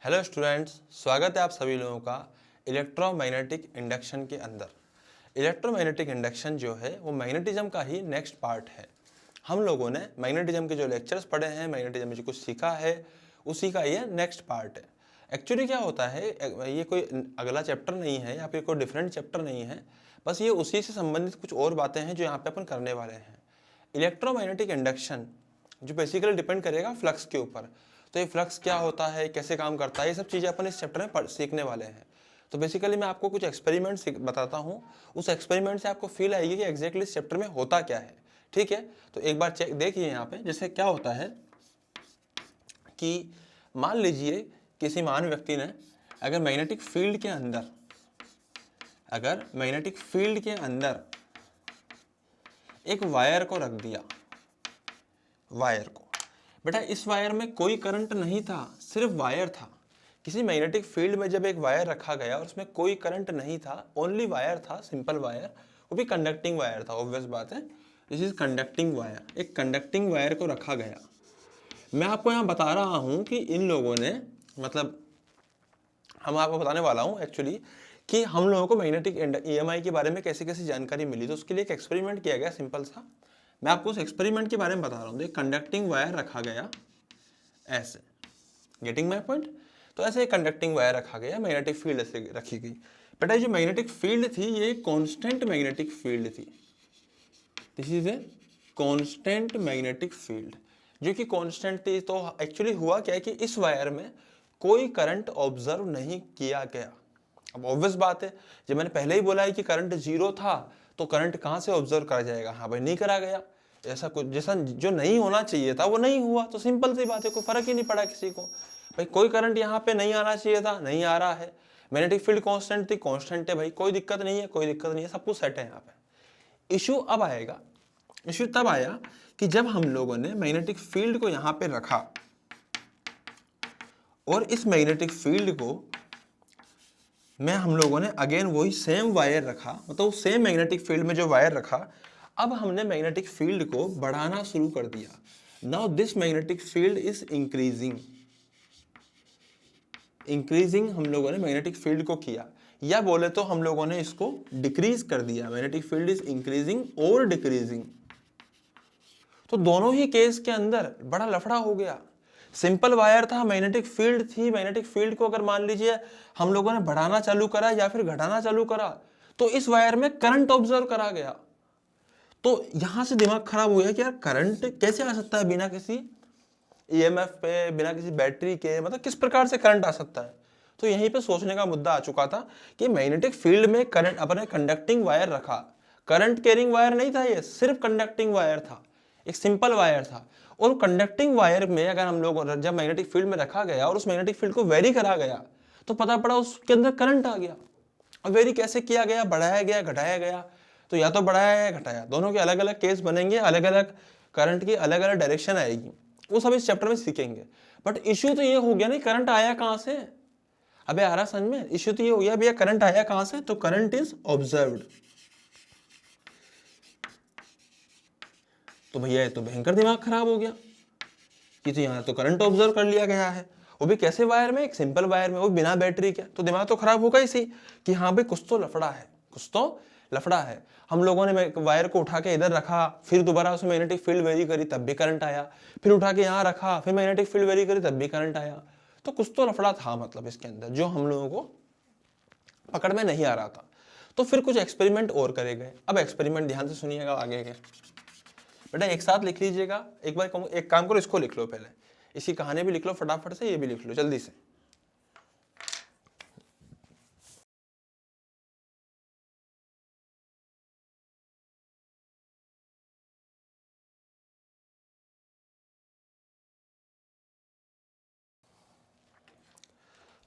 Hello students, स्वागत है आप सभी लोगों का इलेक्ट्रोमैग्नेटिक इंडक्शन के अंदर। इलेक्ट्रोमैग्नेटिक इंडक्शन जो है वो मैग्नेटिज्म का ही नेक्स्ट पार्ट है। हम लोगों ने मैग्नेटिज्म के जो लेक्चर्स पढ़े हैं, मैग्नेटिज्म में जो कुछ सीखा है, उसी का ये नेक्स्ट पार्ट है। एक्चुअली क्या होता है, ये कोई अगला चैप्टर नहीं है या फिर कोई डिफरेंट चैप्टर नहीं है, बस ये उसी से संबंधित कुछ और बातें हैं जो यहाँ पे अपन करने वाले हैं। इलेक्ट्रोमैग्नेटिक इंडक्शन जो बेसिकली डिपेंड करेगा फ्लक्स के ऊपर। तो ये फ्लक्स क्या होता है, कैसे काम करता है, ये सब चीज़ें अपन इस चैप्टर में सीखने वाले हैं। तो बेसिकली मैं आपको कुछ एक्सपेरिमेंट्स बताता हूँ, उस एक्सपेरिमेंट से आपको फील आएगी कि एग्जैक्टली इस चैप्टर में होता क्या है। ठीक है, तो एक बार चेक देखिए यहाँ पे। जैसे क्या होता है कि मान लीजिए किसी महान व्यक्ति ने अगर मैग्नेटिक फील्ड के अंदर एक वायर को रख दिया। वायर को, बेटा इस वायर में कोई करंट नहीं था, सिर्फ वायर था। किसी मैग्नेटिक फील्ड में जब एक वायर रखा गया और उसमें कोई करंट नहीं था, ओनली वायर था, सिंपल वायर, वो भी कंडक्टिंग वायर था। ऑब्वियस बात है, दिस इज कंडक्टिंग वायर। एक कंडक्टिंग वायर को रखा गया। मैं आपको यहाँ बता रहा हूँ कि इन लोगों ने, मतलब हम आपको बताने वाला हूँ एक्चुअली कि हम लोगों को मैग्नेटिक EMI के बारे में कैसे कैसे जानकारी मिली। तो उसके लिए एक एक्सपेरिमेंट किया गया सिंपल सा। मैं आपको उस एक्सपेरिमेंट के बारे में बता रहा हूँ। एक कंडक्टिंग वायर रखा गया ऐसे, गेटिंग माय पॉइंट। तो ऐसे एक कंडक्टिंग वायर रखा गया, मैग्नेटिक फील्ड ऐसे रखी गई। बेटा जो मैग्नेटिक फील्ड थी ये कांस्टेंट मैग्नेटिक फील्ड थी। This is a constant magnetic field, जो कि कांस्टेंट थी। तो एक्चुअली हुआ क्या है कि इस वायर में कोई करंट ऑब्जर्व नहीं किया गया। अब ऑब्वियस बात है, जब मैंने पहले ही बोला है कि करंट जीरो था, तो करंट कहाँ से ऑब्जर्व करा जाएगा। हाँ भाई, नहीं करा गया। ऐसा कुछ जैसा जो नहीं होना चाहिए था वो नहीं हुआ। तो सिंपल सी बात है, कोई फर्क ही नहीं पड़ा किसी को। भाई कोई करंट यहाँ पे नहीं आना चाहिए था, नहीं आ रहा है। मैग्नेटिक फील्ड कांस्टेंट थी, कांस्टेंट है भाई, कोई दिक्कत नहीं है, कोई दिक्कत नहीं है, सब कुछ सेट है यहाँ पे। इशू अब आएगा, इशू तब आया कि जब हम लोगों ने मैग्नेटिक फील्ड को यहाँ पे रखा और इस मैग्नेटिक फील्ड को हम लोगों ने अगेन वही सेम वायर रखा, मतलब सेम मैग्नेटिक फील्ड में जो वायर रखा। अब हमने मैग्नेटिक फील्ड को बढ़ाना शुरू कर दिया। Now this magnetic field is increasing हम लोगों ने मैग्नेटिक फील्ड को किया, या बोले तो हम लोगों ने इसको डिक्रीज कर दिया। मैग्नेटिक फील्ड इज इंक्रीजिंग और डिक्रीजिंग। तो दोनों ही केस के अंदर बड़ा लफड़ा हो गया। सिंपल वायर था, मैग्नेटिक फील्ड थी। मैग्नेटिक फील्ड को अगर मान लीजिए हम लोगों ने बढ़ाना चालू करा या फिर घटाना चालू करा, तो इस वायर में करंट ऑब्जर्व करा गया। तो यहां से दिमाग खराब हो गया कि यार करंट कैसे आ सकता है बिना किसी EMF पे, बिना किसी बैटरी के, मतलब किस प्रकार से करंट आ सकता है। तो यहीं पे सोचने का मुद्दा आ चुका था कि मैग्नेटिक फील्ड में करंट, अपने कंडक्टिंग वायर रखा। करंट कैरिंग वायर नहीं था ये, सिर्फ कंडक्टिंग वायर था, एक सिंपल वायर था। और कंडक्टिंग वायर में अगर हम लोग जब मैग्नेटिक फील्ड में रखा गया और उस मैग्नेटिक फील्ड को वेरी करा गया, तो पता पड़ा उसके अंदर करंट आ गया। और वेरी कैसे किया गया, बढ़ाया गया, घटाया गया। तो या तो बढ़ाया या घटाया, दोनों के अलग अलग केस बनेंगे, अलग अलग करंट की अलग अलग डायरेक्शन आएगी, वो सब इस चैप्टर में सीखेंगे। बट इश्यू तो ये हो गया, नहीं करंट आया कहां से। अबे आ रहा समझ में, इश्यू तो ये हो गया भैया करंट आया कहां से, तो करंट इज ऑब्जर्व्ड। तो भैया ये तो भयंकर दिमाग खराब हो गया कि तो यहाँ तो करंट ऑब्जर्व कर लिया गया है, वो भी कैसे वायर में, एक सिंपल वायर में, वो बिना बैटरी के। तो दिमाग तो खराब होगा इसी कि हाँ भाई कुछ तो लफड़ा है, कुछ तो लफड़ा है। हम लोगों ने वायर को उठा के इधर रखा, फिर दोबारा उसमें मैग्नेटिक फील्ड वेरी करी तब भी करंट आया, फिर उठा के यहाँ रखा, फिर मैग्नेटिक फील्ड वेरी करी तब भी करंट आया। तो कुछ तो लफड़ा था मतलब इसके अंदर, जो हम लोगों को पकड़ में नहीं आ रहा था। तो फिर कुछ एक्सपेरिमेंट और करे गए। अब एक्सपेरिमेंट ध्यान से सुनिएगा आगे के। बेटा एक साथ लिख लीजिएगा, एक बार एक काम करो, इसको लिख लो पहले, इसकी कहानी भी लिख लो फटाफट से, ये भी लिख लो जल्दी से।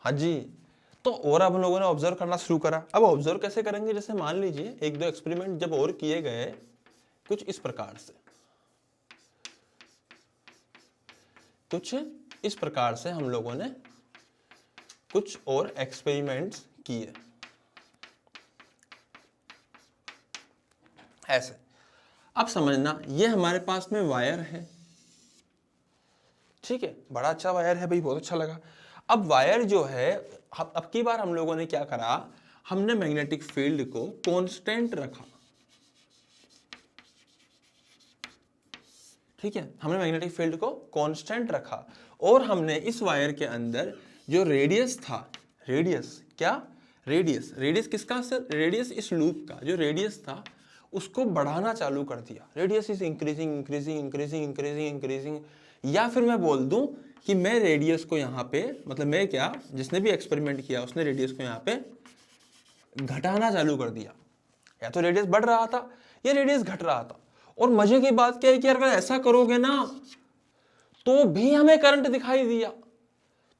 हाँ जी, तो और अब हम लोगों ने ऑब्जर्व करना शुरू करा। अब ऑब्जर्व कैसे करेंगे, जैसे मान लीजिए एक दो एक्सपेरिमेंट जब और किए गए कुछ इस प्रकार से, कुछ इस प्रकार से हम लोगों ने कुछ और एक्सपेरिमेंट्स किए ऐसे। अब समझना, ये हमारे पास में वायर है, ठीक है, बड़ा अच्छा वायर है भाई, बहुत अच्छा लगा। अब वायर जो है, अब की बार हम लोगों ने क्या करा, हमने मैग्नेटिक फील्ड को कांस्टेंट रखा, ठीक है, हमने मैग्नेटिक फील्ड को कांस्टेंट रखा और हमने इस वायर के अंदर जो रेडियस था, रेडियस क्या, रेडियस किसका सर, रेडियस इस लूप का जो रेडियस था उसको बढ़ाना चालू कर दिया। Radius is increasing increasing increasing increasing increasing, या फिर मैं बोल दूं कि मैं रेडियस को यहाँ पे, मतलब मैं क्या, जिसने भी एक्सपेरिमेंट किया उसने रेडियस को यहाँ पे घटाना चालू कर दिया। या तो रेडियस बढ़ रहा था या रेडियस घट रहा था। और मजे की बात क्या है कि अगर ऐसा करोगे ना तो भी हमें करंट दिखाई दिया,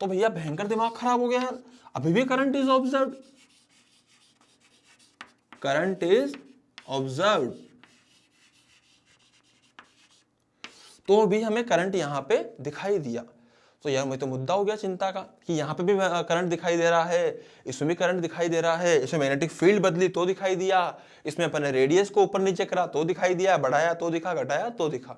तो भैया भयंकर दिमाग खराब हो गया यार। अभी भी current is observe, current is observe, तो भी हमें करंट यहां पे दिखाई दिया। तो यार मैं तो मुद्दा हो गया चिंता का कि यहाँ पे भी करंट दिखाई दे रहा है, इसमें भी करंट दिखाई दे रहा है, इसमें मैग्नेटिक फील्ड बदली तो दिखाई दिया, इसमें अपन ने रेडियस को ऊपर नीचे करा तो दिखाई दिया, बढ़ाया तो दिखा, घटाया तो दिखा।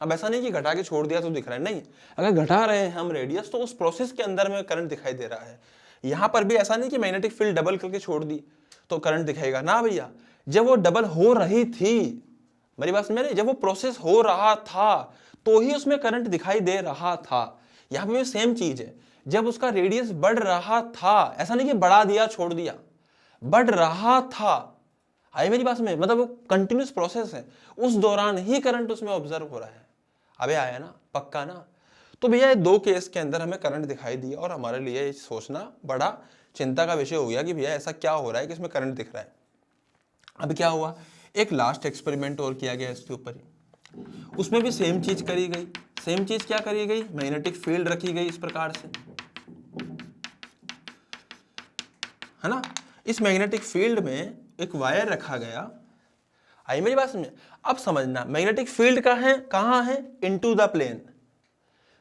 अब ऐसा नहीं कि घटा के छोड़ दिया तो दिख रहा है, नहीं, अगर घटा रहे हैं हम रेडियस तो उस प्रोसेस के अंदर में करंट दिखाई दे रहा है। यहाँ पर भी ऐसा नहीं कि मैग्नेटिक फील्ड डबल करके छोड़ दी तो करंट दिखाएगा ना भैया, जब वो डबल हो रही थी, मेरी बात समझ रहे, जब वो प्रोसेस हो रहा था तो ही उसमें करंट दिखाई दे रहा था। यहाँ पे भी सेम चीज है, जब उसका रेडियस बढ़ रहा था, ऐसा नहीं कि बढ़ा दिया छोड़ दिया, बढ़ रहा था, आई मेरी बात में, मतलब वो कंटिन्यूस प्रोसेस है, उस दौरान ही करंट उसमें ऑब्जर्व हो रहा है। अबे आया ना, पक्का ना। तो भैया ये दो केस के अंदर हमें करंट दिखाई दिया और हमारे लिए सोचना बड़ा चिंता का विषय हो गया कि भैया ऐसा क्या हो रहा है कि इसमें करंट दिख रहा है। अब क्या हुआ, एक लास्ट एक्सपेरिमेंट और किया गया इसके ऊपर ही, उसमें भी सेम चीज करी गई। सेम चीज क्या करी गई, मैग्नेटिक फील्ड रखी गई इस प्रकार से, है ना। इस मैग्नेटिक फील्ड में एक वायर रखा गया, आई मेरी बात समझे। अब समझना, मैग्नेटिक फील्ड कहाँ है, इनटू द प्लेन,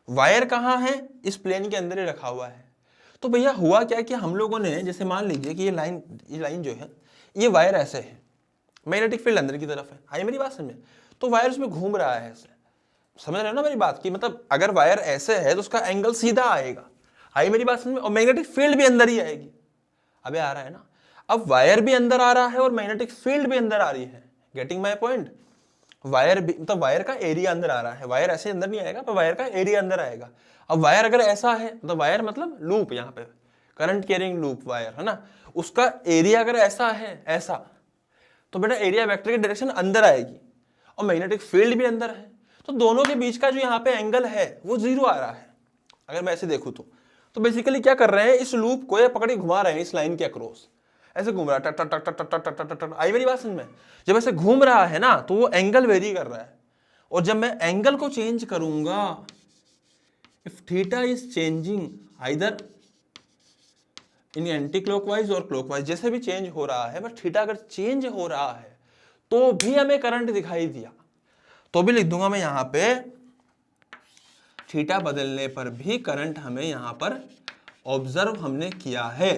वायर कहाँ है, इस प्लेन के अंदर ही रखा हुआ है। तो भैया हुआ क्या कि हम लोगों ने, जैसे मान लीजिए कि ये लाइन जो है, ये वायर ऐसे है, मैग्नेटिक फील्ड अंदर की तरफ है, आई मेरी बात समझे। तो वायर उसमें घूम रहा है ऐसे, समझ रहे हो ना मेरी बात की, मतलब अगर वायर ऐसे है तो उसका एंगल सीधा आएगा, आई मेरी बात समझ में, और मैग्नेटिक फील्ड भी अंदर ही आएगी। अबे आ रहा है ना, अब वायर भी अंदर आ रहा है और मैग्नेटिक फील्ड भी अंदर आ रही है, गेटिंग माय पॉइंट। वायर भी, मतलब वायर का एरिया अंदर आ रहा है, वायर ऐसे अंदर नहीं आएगा पर वायर का एरिया अंदर आएगा। अब वायर अगर ऐसा है, मतलब वायर मतलब लूप, यहाँ पे करंट कैरिंग लूप वायर है ना, उसका एरिया अगर ऐसा है, ऐसा, तो बेटा एरिया वेक्टर की डायरेक्शन अंदर आएगी और मैग्नेटिक फील्ड भी अंदर है, तो दोनों के बीच का जो यहाँ पे एंगल है वो जीरो आ रहा है। अगर मैं ऐसे देखूं तो बेसिकली क्या कर रहे हैं, इस लूप को ये पकड़े घुमा रहे हैं इस लाइन के अक्रॉस, ऐसे घूम रहा है, टट टट टट टट टट टट टट। आई मेरी बात समझ में, जब ऐसे घूम रहा है ना तो वो एंगल वेरी कर रहा है, और जब मैं एंगल को चेंज करूंगा, if theta is changing either in anti clockwise और क्लॉकवाइज, जैसे भी चेंज हो रहा है, बट थीटा अगर चेंज हो रहा है तो भी हमें करंट दिखाई दिया, तो भी लिख दूंगा मैं यहां पे, थीटा बदलने पर भी करंट हमें यहां पर ऑब्जर्व हमने किया है।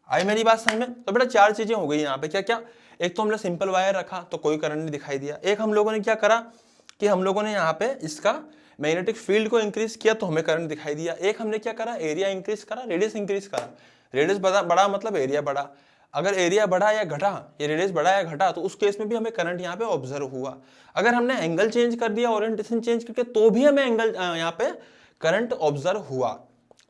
आई मेरी बात समझ में। तो बेटा चार चीजें हो गई यहाँ पे, क्या क्या, एक तो हमने सिंपल वायर रखा तो कोई करंट नहीं दिखाई दिया, एक हम लोगों ने क्या करा कि हम लोगों ने यहाँ पे इसका मैग्नेटिक फील्ड को इंक्रीज किया तो हमें करंट दिखाई दिया, एक हमने क्या करा, एरिया इंक्रीज करा, रेडियस इंक्रीज करा, रेडियस बड़ा मतलब एरिया बढ़ा, अगर एरिया बढ़ा या घटा, ये रेडियस बढ़ा या घटा तो उस केस में भी हमें करंट यहाँ पे ऑब्जर्व हुआ। अगर हमने एंगल चेंज कर दिया, ओरिएंटेशन चेंज करके, तो भी हमें एंगल यहाँ पे करंट ऑब्जर्व हुआ।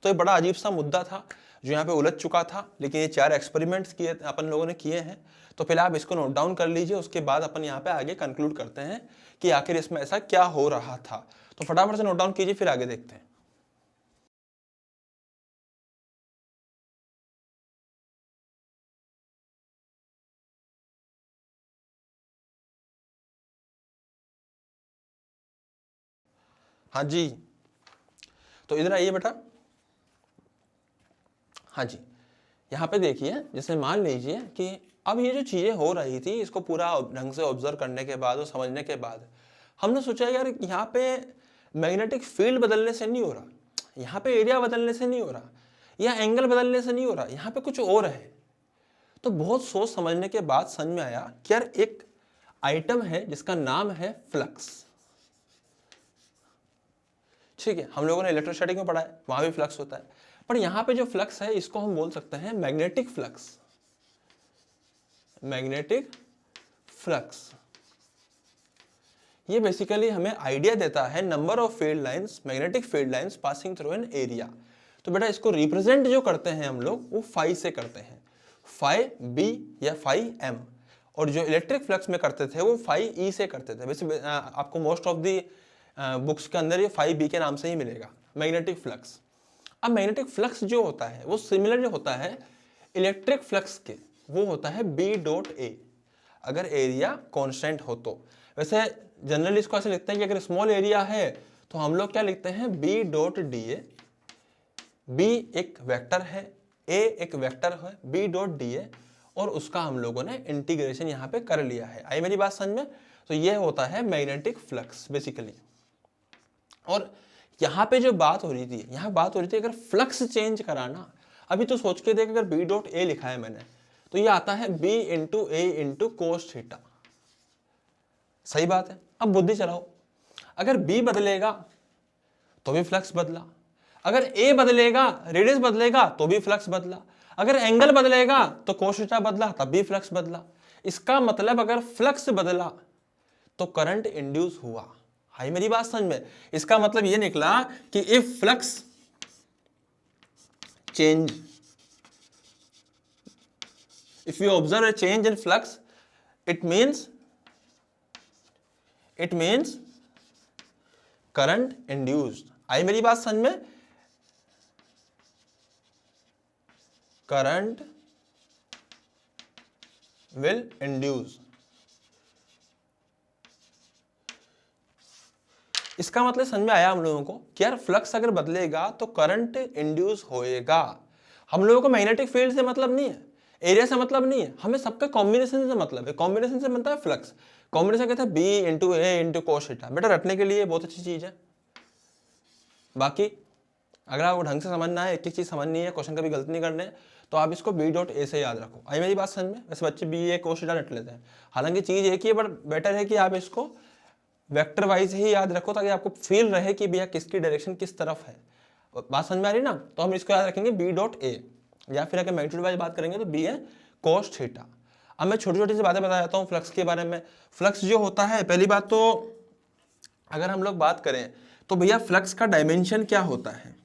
तो ये बड़ा अजीब सा मुद्दा था जो यहाँ पे उलझ चुका था, लेकिन ये चार एक्सपेरिमेंट्स किए अपन लोगों ने किए हैं, तो पहले आप इसको नोट डाउन कर लीजिए, उसके बाद अपन यहाँ पे आगे कंक्लूड करते हैं कि आखिर इसमें ऐसा क्या हो रहा था। तो फटाफट से नोट डाउन कीजिए, फिर आगे देखते हैं। हाँ जी, तो इधर आइए बेटा। हाँ जी, यहाँ पे देखिए, जैसे मान लीजिए कि अब ये जो चीजें हो रही थी, इसको पूरा ढंग से ऑब्जर्व करने के बाद और समझने के बाद हमने सोचा यार यहाँ पे मैग्नेटिक फील्ड बदलने से नहीं हो रहा, यहाँ पे एरिया बदलने से नहीं हो रहा, या एंगल बदलने से नहीं हो रहा, यहाँ पे कुछ और है। तो बहुत सोच समझने के बाद समझ में आया कि यार एक आइटम है जिसका नाम है फ्लक्स, ठीक है, हम लोगों ने इलेक्ट्रोस्टैटिक में पढ़ा है, वहां भी फ्लक्स होता है, पर यहाँ पे जो फ्लक्स है इसको हम बोल सकते हैं मैग्नेटिक फ्लक्स। मैग्नेटिक फ्लक्स ये बेसिकली हमें आइडिया देता है number of field lines, magnetic field lines passing through an area. तो बेटा इसको रिप्रेजेंट जो करते हैं हम लोग वो फाई से करते हैं, फाई बी या फाई एम, और जो इलेक्ट्रिक फ्लक्स में करते थे वो फाई ई से करते थे। वैसे आपको मोस्ट ऑफ दी बुक्स के अंदर ये फाई बी के नाम से ही मिलेगा, मैग्नेटिक फ्लक्स। अब मैग्नेटिक फ्लक्स जो होता है वो सिमिलर जो होता है इलेक्ट्रिक फ्लक्स के, वो होता है बी डॉट ए, अगर एरिया कांस्टेंट हो तो। वैसे जनरली इसको ऐसे लिखते हैं कि अगर स्मॉल एरिया है तो हम लोग क्या लिखते हैं B dot D A, B एक वेक्टर है, ए एक वेक्टर है, बी डॉट डी ए, और उसका हम लोगों ने इंटीग्रेशन यहाँ पे कर लिया है। आई मेरी बात समझ में? तो ये होता है मैग्नेटिक फ्लक्स बेसिकली। और यहाँ पे जो बात हो रही थी, यहाँ बात हो रही थी अगर फ्लक्स चेंज कराना, अभी तो सोच के देख, अगर बी डॉट ए लिखा है मैंने तो ये आता है B into A into cos theta, सही बात है। अब बुद्धि चलाओ, अगर बी बदलेगा तो भी फ्लक्स बदला, अगर ए बदलेगा, रेडियस बदलेगा तो भी फ्लक्स बदला, अगर एंगल बदलेगा तो कोस थीटा बदला तब भी फ्लक्स बदला। इसका मतलब अगर फ्लक्स बदला तो करंट इंड्यूस हुआ। हाई मेरी बात समझ में? इसका मतलब ये निकला कि if flux change, if you observe a change in flux, it means current induced। आई मेरी बात समझ में? current will induce। इसका मतलब समझ में आया हम लोगों को कि यार फ्लक्स अगर बदलेगा तो करंट इंड्यूस होएगा। हम लोगों को मैग्नेटिक फील्ड से मतलब नहीं है, एरिया से मतलब नहीं है, हमें सबका कॉम्बिनेशन से मतलब है। कॉम्बिनेशन से बनता है फ्लक्स, कॉम्बिनेशन कहते हैं B into A into cos theta. बेटा रटने के लिए बहुत अच्छी चीज है। बाकी अगर आपको ढंग से समझना है, एक एक चीज समझनी है, क्वेश्चन कभी गलती नहीं करने, तो आप इसको बी डॉट ए से याद रखो। आई मेरी बात समझ में? वैसे बच्चे बी ए कोस थीटा रट लेते हैं, हालांकि चीज एक ही है, बट बेटर है कि आप इसको वेक्टर वाइज ही याद रखो ताकि आपको फील रहे कि भैया किसकी डायरेक्शन किस तरफ है। बात समझ में आ रही ना? तो हम इसको याद रखेंगे बी डॉट ए, या फिर अगर मैग्नीट्यूड वाइज बात करेंगे तो बी है कोस थीटा। अब मैं छोटी छोटी सी बातें बता जाता हूँ फ्लक्स के बारे में। फ्लक्स जो होता है, पहली बात तो अगर हम लोग बात करें तो भैया फ्लक्स का डायमेंशन क्या होता है?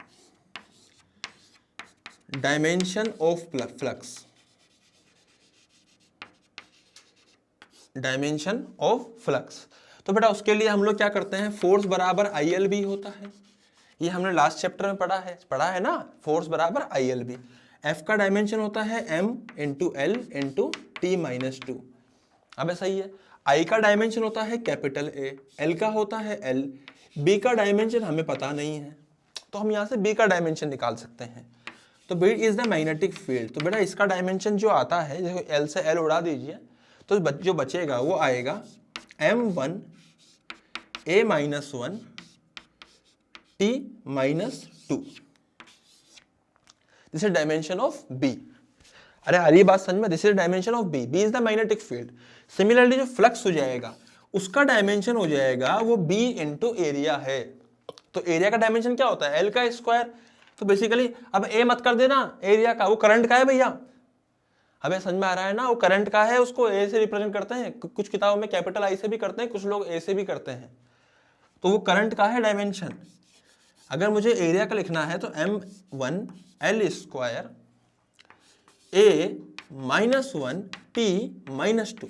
Dimension of flux, dimension of flux. तो बेटा उसके लिए हम लोग क्या करते हैं, फोर्स बराबर ILB होता है। ये हमने लास्ट चैप्टर में पढ़ा है ना, फोर्स बराबर ILB। F का डायमेंशन होता है M into L into T minus 2। अब ऐसा ही है, I का डायमेंशन होता है कैपिटल A, L का होता है L, B का डायमेंशन हमें पता नहीं है, तो हम यहाँ से B का डायमेंशन निकाल सकते हैं। तो B is the magnetic field. तो बेटा इसका डायमेंशन जो आता है, जैसे L से L उड़ा दीजिए, तो जो बचेगा वो आएगा M1 A minus 1 T minus 2। This is dimension of B। अरे आ रही बात समझ में? This is dimension of B। B is the magnetic field. Similarly जो फ्लक्स हो जाएगा उसका डायमेंशन हो जाएगा वो B इंटू एरिया है। तो एरिया का डायमेंशन क्या होता है? L का स्क्वायर। तो बेसिकली अब A मत कर देना एरिया का, वो करंट का है भैया। हमें समझ में आ रहा है ना? वो करंट का है, उसको A से रिप्रेजेंट करते हैं, कुछ किताबों में कैपिटल I से भी करते हैं, कुछ लोग A से भी करते हैं। तो वो करंट का है डायमेंशन। अगर मुझे एरिया का लिखना है तो M1 L square A minus 1 T minus 2।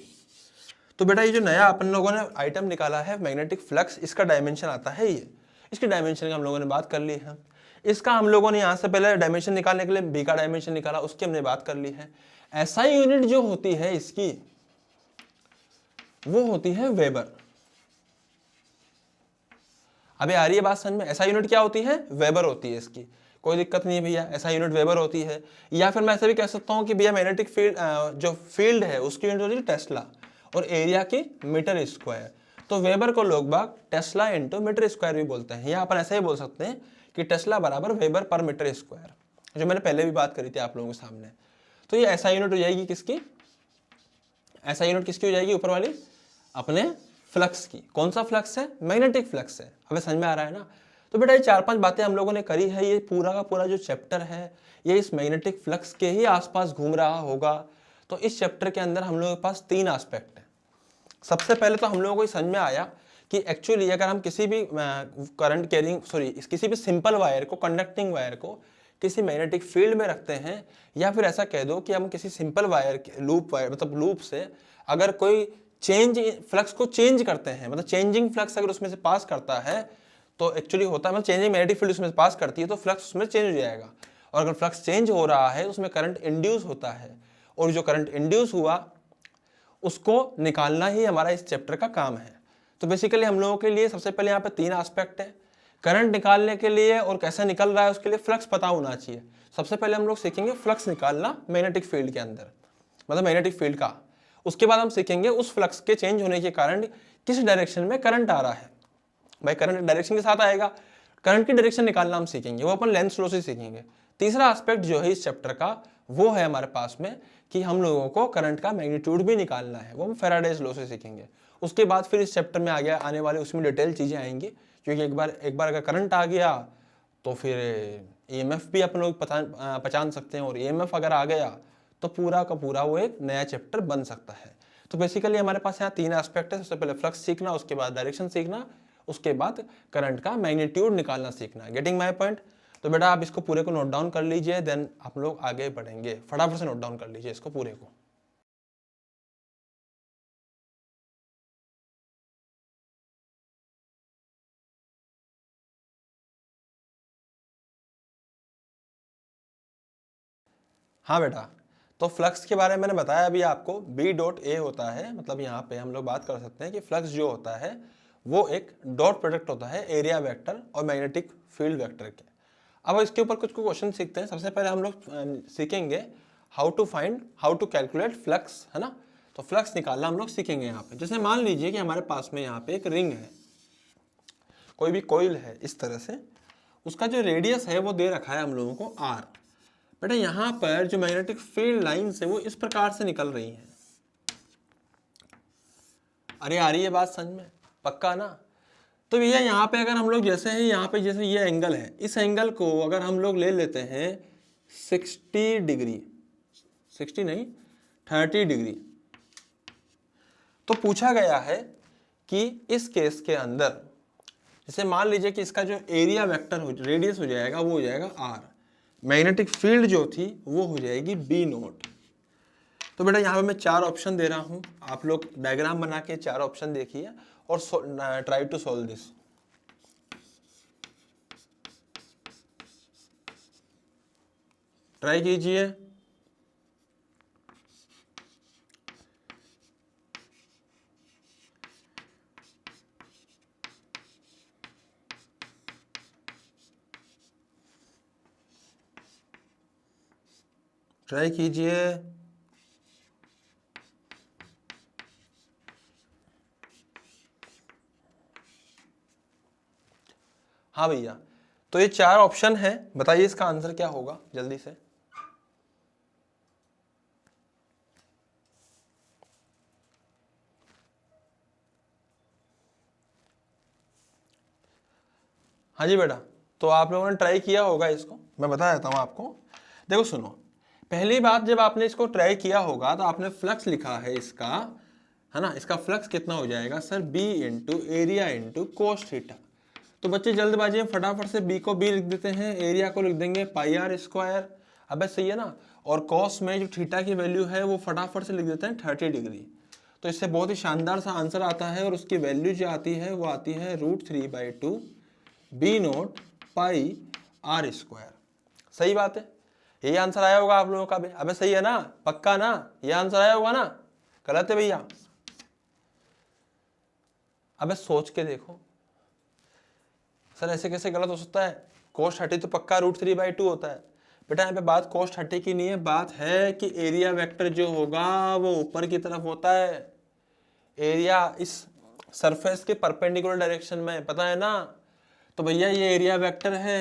तो बेटा ये जो नया अपन लोगों ने आइटम निकाला है मैग्नेटिक फ्लक्स, इसका डायमेंशन आता है ये। इसकी डायमेंशन का हम लोगों ने बात कर ली है। इसका हम लोगों ने यहाँ से पहले डायमेंशन निकालने के लिए B का डायमेंशन निकाला, उसकी हमने बात कर ली है। SI यूनिट जो होती है इसकी, वो होती है वेबर। अबे आ रही है बात समझ में? SI यूनिट क्या होती है? वेबर होती है इसकी, कोई दिक्कत नहीं है भैया, SI यूनिट वेबर होती है। या फिर मैं ऐसे भी कह सकता हूँ कि भैया मैग्नेटिक फील्ड जो फील्ड है उसकी यूनिट होती है टेस्ला, और एरिया की मीटर स्क्वायर। तो वेबर को लोग बाग टेस्ला इंटू मीटर स्क्वायर भी बोलते हैं, या अपन ऐसा ही बोल सकते हैं कि टेस्ला बराबर वेबर पर मीटर स्क्वायर, जो मैंने पहले भी बात करी थी आप लोगों के सामने। तो ये SI यूनिट हो जाएगी किसकी? SI यूनिट किसकी हो जाएगी? ऊपर वाली अपने फ्लक्स की। कौन सा फ्लक्स है? मैग्नेटिक फ्लक्स है। हमें समझ में आ रहा है ना? तो बेटा ये 4-5 बातें हम लोगों ने करी है। ये पूरा का पूरा जो चैप्टर है ये इस मैग्नेटिक फ्लक्स के ही आसपास घूम रहा होगा। तो इस चैप्टर के अंदर हम लोगों के पास 3 एस्पेक्ट है। सबसे पहले तो हम लोगों को समझ में आया कि एक्चुअली अगर हम किसी भी करंट कैरिंग किसी भी सिंपल वायर को, कंडक्टिंग वायर को किसी मैग्नेटिक फील्ड में रखते हैं, या फिर ऐसा कह दो कि हम किसी सिंपल वायर लूप वायर मतलब लूप से अगर कोई फ्लक्स को चेंज करते हैं, मतलब चेंजिंग फ्लक्स अगर उसमें से पास करता है तो एक्चुअली होता है मतलब चेंजिंग मैग्नेटिक फील्ड उसमें से पास करती है तो फ्लक्स उसमें चेंज हो जाएगा। और अगर फ्लक्स चेंज हो रहा है उसमें करंट इंड्यूस होता है, और जो करंट इंड्यूस हुआ उसको निकालना ही हमारा इस चैप्टर का काम है। तो बेसिकली हम लोगों के लिए सबसे पहले यहाँ पे 3 एस्पेक्ट है। करंट निकालने के लिए और कैसे निकल रहा है उसके लिए फ्लक्स पता होना चाहिए। सबसे पहले हम लोग सीखेंगे फ्लक्स निकालना मैग्नेटिक फील्ड के अंदर, मतलब मैग्नेटिक फील्ड का। उसके बाद हम सीखेंगे उस फ्लक्स के चेंज होने के कारण किस डायरेक्शन में करंट आ रहा है। भाई करंट डायरेक्शन के साथ आएगा, करंट की डायरेक्शन निकालना हम सीखेंगे, वो अपन लेंस लॉ से सीखेंगे। तीसरा एस्पेक्ट जो है इस चैप्टर का वो है हमारे पास में कि हम लोगों को करंट का मैग्नीट्यूड भी निकालना है, वो हम फैराडेज लॉ से सीखेंगे। उसके बाद फिर इस चैप्टर में आने वाले उसमें डिटेल चीज़ें आएंगी, क्योंकि एक बार अगर करंट आ गया तो फिर ईएमएफ भी अपन लोग पहचान सकते हैं, और ईएमएफ अगर आ गया तो पूरा का पूरा वो एक नया चैप्टर बन सकता है। तो बेसिकली हमारे पास यहाँ 3 एस्पेक्ट है। सबसे पहले फ्लक्स सीखना, उसके बाद डायरेक्शन सीखना, उसके बाद करंट का मैग्नीट्यूड निकालना सीखना। Getting my point? तो बेटा आप इसको पूरे को नोट डाउन कर लीजिए, देन आप लोग आगे बढ़ेंगे। फटाफट से नोट डाउन कर लीजिए इसको पूरे को। हाँ बेटा, तो फ्लक्स के बारे में मैंने बताया अभी आपको। बी डॉट ए होता है, मतलब यहाँ पे हम लोग बात कर सकते हैं कि फ्लक्स जो होता है वो एक डॉट प्रोडक्ट होता है एरिया वेक्टर और मैग्नेटिक फील्ड वेक्टर के। अब इसके ऊपर कुछ क्वेश्चन सीखते हैं। सबसे पहले हम लोग सीखेंगे हाउ टू कैलकुलेट फ्लक्स, है ना। तो फ्लक्स निकालना हम लोग सीखेंगे यहाँ पे। जैसे मान लीजिए कि हमारे पास में यहाँ पे एक रिंग है, कोई भी कोइल है इस तरह से, उसका जो रेडियस है वो दे रखा है हम लोगों को आर। बेटा यहाँ पर जो मैग्नेटिक फील्ड लाइन्स है वो इस प्रकार से निकल रही हैं। अरे आ रही है बात समझ में? पक्का ना? तो भैया यहाँ पे अगर हम लोग जैसे हैं, यहाँ पे जैसे ये एंगल है, इस एंगल को अगर हम लोग ले लेते हैं 60 डिग्री, 60 नहीं 30 डिग्री, तो पूछा गया है कि इस केस के अंदर जैसे मान लीजिए कि इसका जो एरिया वेक्टर रेडियस हो जाएगा वो हो जाएगा आर, मैग्नेटिक फील्ड जो थी वो हो जाएगी बी नोट। तो बेटा यहाँ पे मैं 4 ऑप्शन दे रहा हूँ, आप लोग डायग्राम बना के 4 ऑप्शन देखिए और try to solve this. Try कीजिए। ट्राई कीजिए। हाँ भैया, तो ये 4 ऑप्शन है, बताइए इसका आंसर क्या होगा जल्दी से। हाँ जी बेटा, तो आप लोगों ने ट्राई किया होगा इसको, मैं बता देता हूँ आपको। देखो सुनो, पहली बात जब आपने इसको ट्राई किया होगा तो आपने फ्लक्स लिखा है इसका, है ना। इसका फ्लक्स कितना हो जाएगा sir? B into area into cos theta. तो बच्चे जल्दबाजी में फटाफट से बी को बी लिख देते हैं, एरिया को लिख देंगे पाई आर स्क्वायर। अब सही है ना। और कॉस में जो थीटा की वैल्यू है वो फटाफट से लिख देते हैं 30 डिग्री। तो इससे बहुत ही शानदार सा आंसर आता है, और उसकी वैल्यू जो आती है वो आती है √3/2 B naught pi r square. सही बात है, यही आंसर आया होगा आप लोगों का भी। अबे सही है ना? पक्का ना? ये आंसर आया होगा ना? गलत है भैया? अबे सोच के देखो सर, ऐसे कैसे गलत हो सकता है? cos 30 तो पक्का √3/2 होता है। बेटा यहाँ पे बात cos 30 की नहीं है, बात है कि एरिया वेक्टर जो होगा वो ऊपर की तरफ होता है। एरिया इस सरफेस के परपेंडिकुलर डायरेक्शन में, पता है ना। तो भैया ये एरिया वेक्टर है,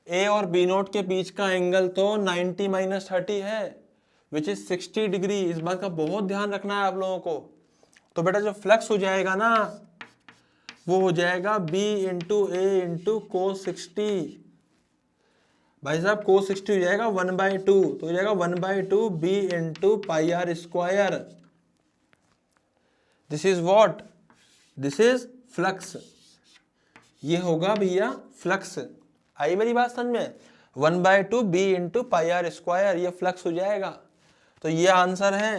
ए और बी नोट के बीच का एंगल तो 90 - 30 है, विच इज 60 डिग्री। इस बात का बहुत ध्यान रखना है आप लोगों को। तो बेटा जो फ्लक्स हो जाएगा ना वो हो जाएगा b इंटू ए इंटू कोस 60। भाई साहब कोस 60 हो जाएगा 1/2, तो हो जाएगा 1/2 b into pi r square. This is what, this is flux. ये होगा भैया फ्लक्स। आई मेरी बात समझ में? 1/2 b into pi r square, ये फ्लक्स हो जाएगा। तो ये आंसर है।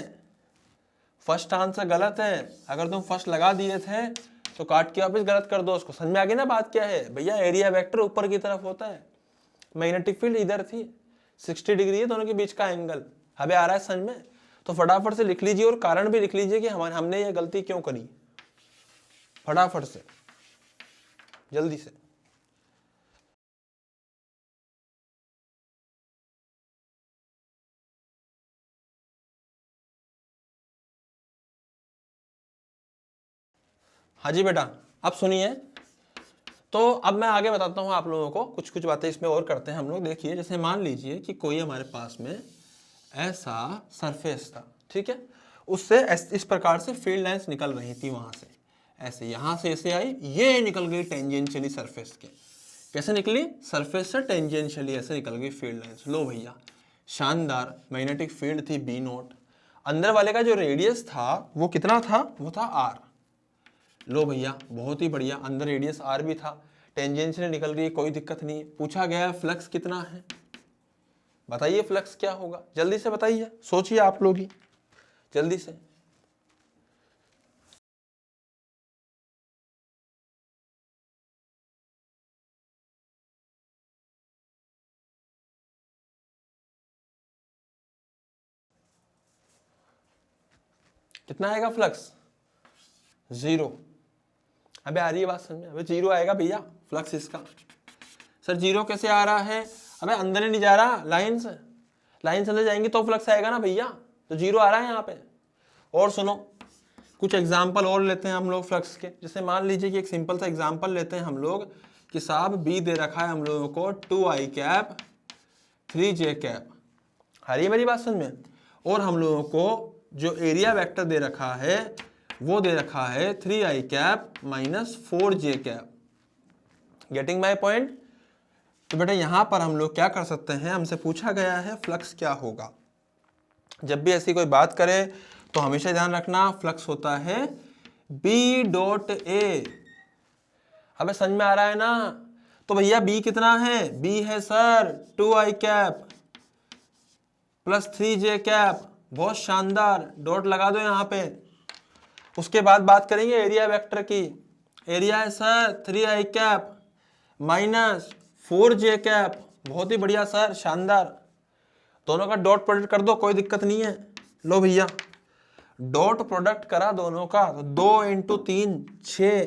फर्स्ट आंसर गलत है। अगर तुम फर्स्ट लगा दिए थे तो काट के वापस गलत कर दो उसको। समझ में आ गई ना बात क्या है भैया? एरिया वेक्टर ऊपर की तरफ होता है, मैग्नेटिक फील्ड इधर थी, 60 डिग्री है दोनों के बीच का एंगल। हमें आ रहा है समझ में? तो फटाफट से लिख लीजिए और कारण भी लिख लीजिए कि हमने ये गलती क्यों करी। फटाफट से, जल्दी से। हाँ जी बेटा, अब सुनिए। तो अब मैं आगे बताता हूँ आप लोगों को, कुछ कुछ बातें इसमें और करते हैं हम लोग। देखिए, जैसे मान लीजिए कि कोई हमारे पास में ऐसा सरफेस था, ठीक है, उससे इस प्रकार से फील्ड लाइंस निकल रही थी वहां से, ऐसे यहाँ से ऐसे आई, ये निकल गई टेंजेंशियली सरफेस के। कैसे निकली? सरफेस से टेंजेंशियली ऐसे निकल गई फील्ड लाइंस। लो भैया, शानदार मैग्नेटिक फील्ड थी B नोट। अंदर वाले का जो रेडियस था वो कितना था? वो था R। लो भैया, बहुत ही बढ़िया, अंदर रेडियस R भी था, टेंजेंशियल निकल रही है, कोई दिक्कत नहीं। पूछा गया फ्लक्स कितना है, बताइए फ्लक्स क्या होगा? जल्दी से बताइए, सोचिए आप लोग ही, जल्दी से। कितना आएगा फ्लक्स? 0। अबे आ रही है बात समझ में? अबे 0 आएगा भैया फ्लक्स इसका। सर 0 कैसे आ रहा है? अबे अंदर ही नहीं जा रहा, लाइन से अंदर जाएंगे तो फ्लक्स आएगा ना भैया, तो 0 आ रहा है यहाँ पे। और सुनो, कुछ एग्जाम्पल और लेते हैं हम लोग फ्लक्स के। जैसे मान लीजिए कि एक सिंपल सा एग्जाम्पल लेते हैं हम लोग कि साहब B दे रखा है हम लोगों को 2i कैप 3j कैप। हारिए मेरी बात समझ में? और हम लोगों को जो एरिया वेक्टर दे रखा है वो दे रखा है 3i cap minus 4j cap. Getting my point? तो बेटा यहां पर हम लोग क्या कर सकते हैं, हमसे पूछा गया है फ्लक्स क्या होगा। जब भी ऐसी कोई बात करे तो हमेशा ध्यान रखना फ्लक्स होता है B डॉट ए। हमें समझ में आ रहा है ना? तो भैया B कितना है? B है sir 2i cap plus 3j cap. बहुत शानदार, डॉट लगा दो यहाँ पे। उसके बाद बात करेंगे एरिया वेक्टर की। एरिया है sir 3i cap minus 4j cap. बहुत ही बढ़िया सर, शानदार। दोनों का डॉट प्रोडक्ट कर दो, कोई दिक्कत नहीं है। लो भैया, डॉट प्रोडक्ट करा दोनों का, तो 2 इंटू 3 6,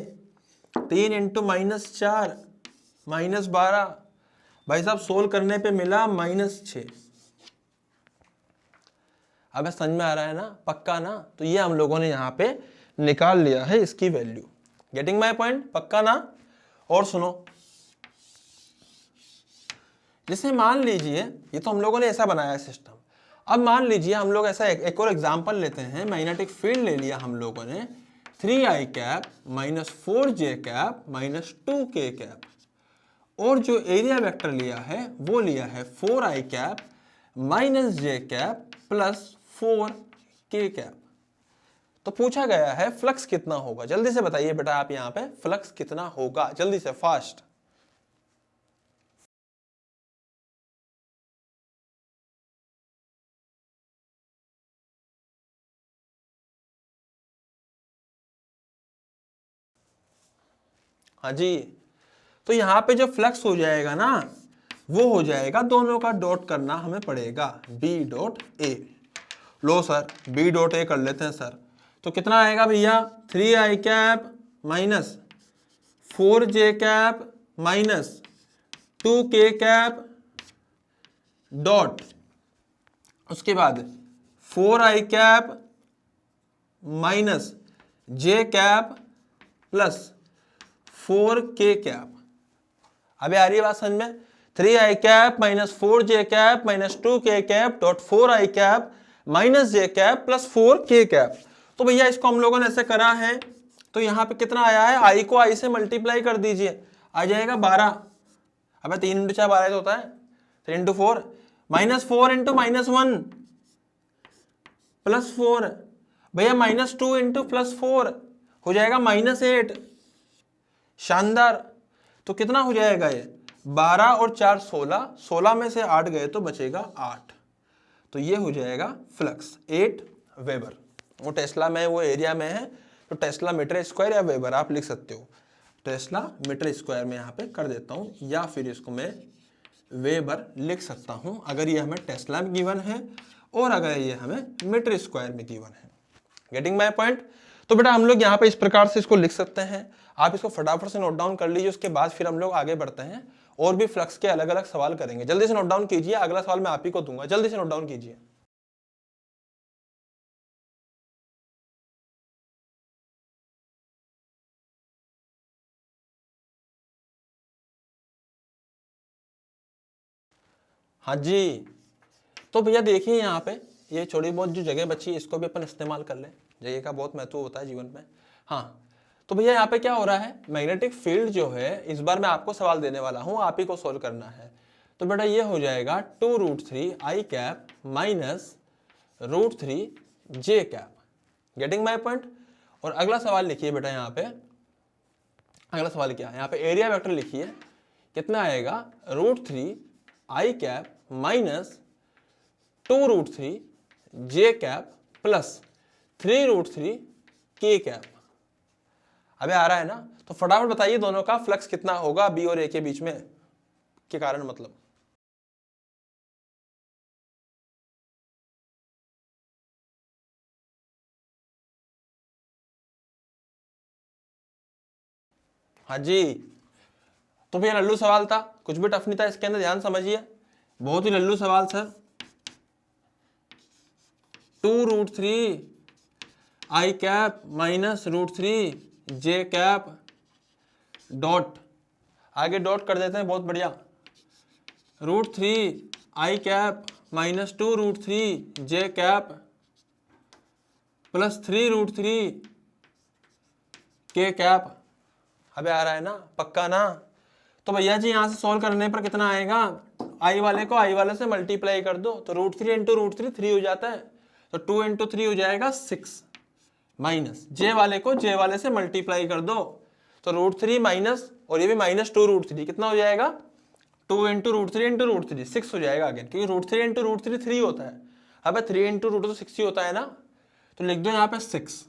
3 इंटू माइनस 4 माइनस 12। भाई साहब सोल्व करने पे मिला -6। अब समझ में आ रहा है ना? पक्का ना? तो ये हम लोगों ने यहाँ पे निकाल लिया है इसकी वैल्यू। Getting my point? पक्का ना? और सुनो, जैसे मान लीजिए, ये तो हम लोगों ने ऐसा बनाया है सिस्टम। अब मान लीजिए हम लोग ऐसा एक और एग्जांपल लेते हैं। मैग्नेटिक फील्ड ले लिया हम लोगों ने 3i cap minus 4j cap minus 2k cap, और जो एरिया वेक्टर लिया है वो लिया है 4i cap minus j cap plus 4k cap. तो पूछा गया है फ्लक्स कितना होगा। जल्दी से बताइए बेटा आप यहाँ पे, फ्लक्स कितना होगा? जल्दी से, फास्ट। हाँ जी, तो यहाँ पे जो फ्लक्स हो जाएगा ना, वो हो जाएगा, दोनों का डॉट करना हमें पड़ेगा, B dot A. Low sir B dot A कर लेते हैं सर। तो कितना आएगा भैया? 3i cap minus 4j cap minus 2k cap dot, उसके बाद 4i cap minus j cap plus 4k cap. अबे आ रही है बात समझ में? 3i cap minus 4j cap minus 2k cap dot 4i cap minus j cap plus 4k cap. तो भैया इसको हम लोगों ने ऐसे करा है तो यहाँ पे कितना आया है, आई को आई से मल्टीप्लाई कर दीजिए, आ जाएगा 12। अब 3 इंटू 4 12 तो होता है, 3 इंटू 4 -4 इंटू -1 +4 भैया, -2 इंटू +4 हो जाएगा -8। शानदार। तो कितना हो जाएगा ये, 12 और 4 16, 16 में से 8 गए तो बचेगा 8। तो ये हो जाएगा फ्लक्स 8 वेबर। वो टेस्ला में, वो एरिया में है, तो टेस्ला मीटर स्क्वायर या वेबर आप लिख सकते हो। टेस्ला मीटर स्क्वायर में यहाँ पे कर देता हूँ, या फिर इसको मैं वेबर लिख सकता हूँ अगर ये हमें टेस्ला में गिवन है और अगर ये हमें मीटर स्क्वायर में गिवन है। Getting my point. तो बेटा हम लोग यहाँ पे इस प्रकार से इसको लिख सकते हैं। आप इसको फटाफट से नोट डाउन कर लीजिए, उसके बाद फिर हम लोग आगे बढ़ते हैं और भी फ्लक्स के अलग अलग सवाल करेंगे। जल्दी से नोट डाउन कीजिए, अगला सवाल मैं आप ही को दूंगा, जल्दी से नोट डाउन कीजिए। हाँ जी, तो भैया देखिए यहाँ पे ये थोड़ी बहुत जो जगह बची है इसको भी अपन इस्तेमाल कर लें, जगह का बहुत महत्व होता है जीवन में। हाँ, तो भैया यहाँ पे क्या हो रहा है, मैग्नेटिक फील्ड जो है इस बार मैं आपको सवाल देने वाला हूँ, आप ही को सोल्व करना है। तो बेटा ये हो जाएगा 2√3 i cap minus √3 j cap. Getting my point. और अगला सवाल लिखिए बेटा, यहाँ पे अगला सवाल क्या है, यहाँ पे एरिया वेक्टर लिखिए, कितना आएगा, √3 i cap minus 2√3 j cap plus 3√3 k cap. अबे आ रहा है ना, तो फटाफट बताइए दोनों का फ्लक्स कितना होगा बी और ए के बीच में के कारण, मतलब हाँ जी। तो भैया लल्लू सवाल था, कुछ भी टफ नहीं था इसके अंदर, ध्यान समझिए, बहुत ही लल्लू सवाल sir. 2√3 i cap minus √3 j cap dot, आगे डॉट कर देते हैं, बहुत बढ़िया, √3 i cap minus 2√3 j cap plus 3√3 k cap. अबे आ रहा है ना, पक्का ना। तो भैया जी यहाँ से सॉल्व करने पर कितना आएगा, आई वाले को आई वाले से मल्टीप्लाई कर दो, तो √3 इंटू √3 3 हो जाता है, तो 2 इंटू 3 हो जाएगा 6, माइनस जे वाले को जे वाले से मल्टीप्लाई कर दो, तो √3 माइनस, और ये भी -2√3, कितना हो जाएगा, 2 इंटू √3 इंटू √3 6 हो जाएगा अगेन, क्योंकि √3 इंटू √3 3 होता है। अब 3 इंटू √2 तो 6 ही होता है ना, तो लिख दो यहाँ पे 6,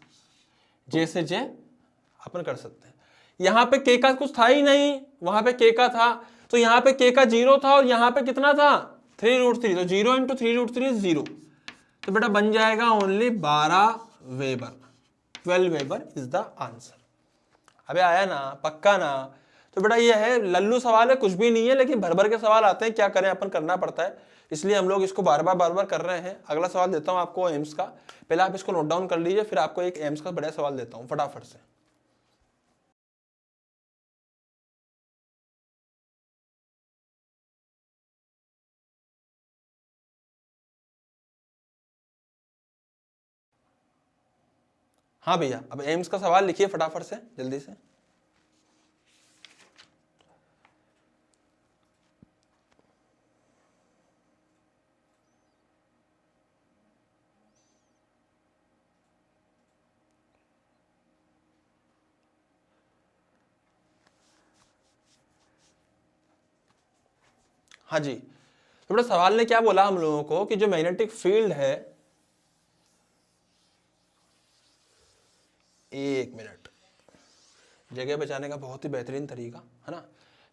जे से जे अपन कर सकते हैं। यहाँ पे के का कुछ था ही नहीं, वहां पे के का था, तो यहाँ पे के का 0 था और यहाँ पे कितना था 3√3, तो 0 इंटू 3√3 0, तो बेटा बन जाएगा only 12 weber, 12 weber is the answer. अबे आया ना, पक्का ना। तो बेटा ये है लल्लू सवाल है, कुछ भी नहीं है, लेकिन भर भर के सवाल आते हैं, क्या करें अपन, करना पड़ता है, इसलिए हम लोग इसको बार बार कर रहे हैं। अगला सवाल देता हूं आपको एम्स का, पहले आप इसको नोट डाउन कर लीजिए, फिर आपको एक एम्स का बड़ा सवाल देता हूं फटाफट से। हाँ भैया, अब एम्स का सवाल लिखिए फटाफट से, जल्दी से। हाँ जी, तो बेटा सवाल ने क्या बोला हम लोगों को कि जो मैग्नेटिक फील्ड है, एक मिनट, जगह बचाने का बहुत ही बेहतरीन तरीका है ना।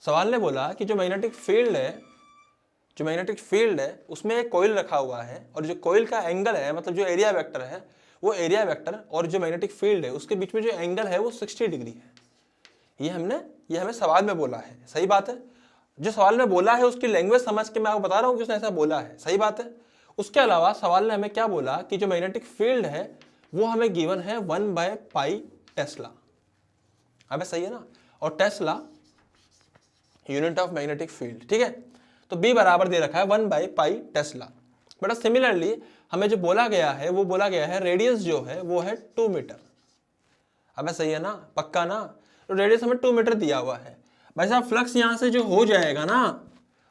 सवाल ने बोला कि जो मैग्नेटिक फील्ड है, जो मैग्नेटिक फील्ड है उसमें एक कॉइल रखा हुआ है, और जो कॉइल का एंगल है, मतलब जो एरिया वेक्टर है, वो एरिया वेक्टर और जो मैग्नेटिक फील्ड है उसके बीच में जो एंगल है वो 60 डिग्री है। ये हमें सवाल में बोला है, सही बात है। जो सवाल में बोला है उसकी लैंग्वेज समझ के मैं आपको बता रहा हूँ कि उसने ऐसा बोला है, सही बात है। उसके अलावा सवाल ने हमें क्या बोला कि जो मैग्नेटिक फील्ड है वो हमें गिवन है 1/π टेस्ला। अब सही है ना, और Tesla unit of magnetic field, ठीक है। तो B बराबर दे रखा है 1/π टेस्ला। बेटा सिमिलरली हमें जो बोला गया है वो बोला गया है रेडियस जो है वो है 2 मीटर। अबे सही है ना, पक्का ना। तो रेडियस हमें 2 मीटर दिया हुआ है भाई साहब। फ्लक्स यहाँ से जो हो जाएगा ना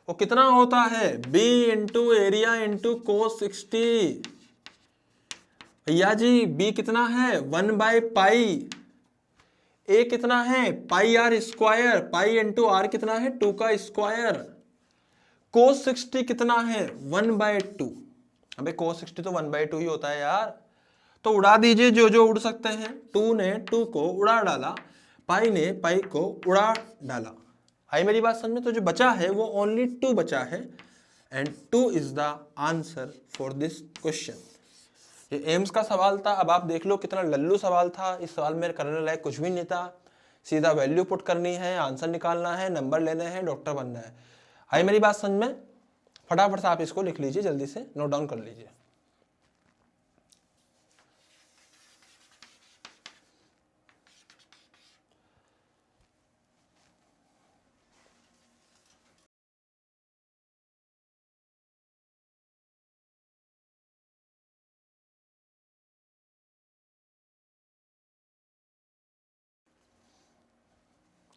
वो कितना होता है, b इंटू एरिया इंटू कोस 60। भैया जी b कितना है 1/पाई, a कितना है pi r square, pi into r कितना है 2 का स्क्वायर, कोस 60 कितना है 1/2। अबे कोस 60 तो 1/2 ही होता है यार। तो उड़ा दीजिए जो जो उड़ सकते हैं। 2 ने 2 को उड़ा डाला, पाई ने पाई को उड़ा डाला। आई मेरी बात समझ में? तो जो बचा है वो ओनली 2 बचा है and 2 is the answer for this question. ये एम्स का सवाल था। अब आप देख लो कितना लल्लू सवाल था। इस सवाल में करने लायक कुछ भी नहीं था। सीधा वैल्यू पुट करनी है, आंसर निकालना है, नंबर लेने हैं, डॉक्टर बनना है। आई मेरी बात समझ में? फटाफट से आप इसको लिख लीजिए, जल्दी से नोट डाउन कर लीजिए।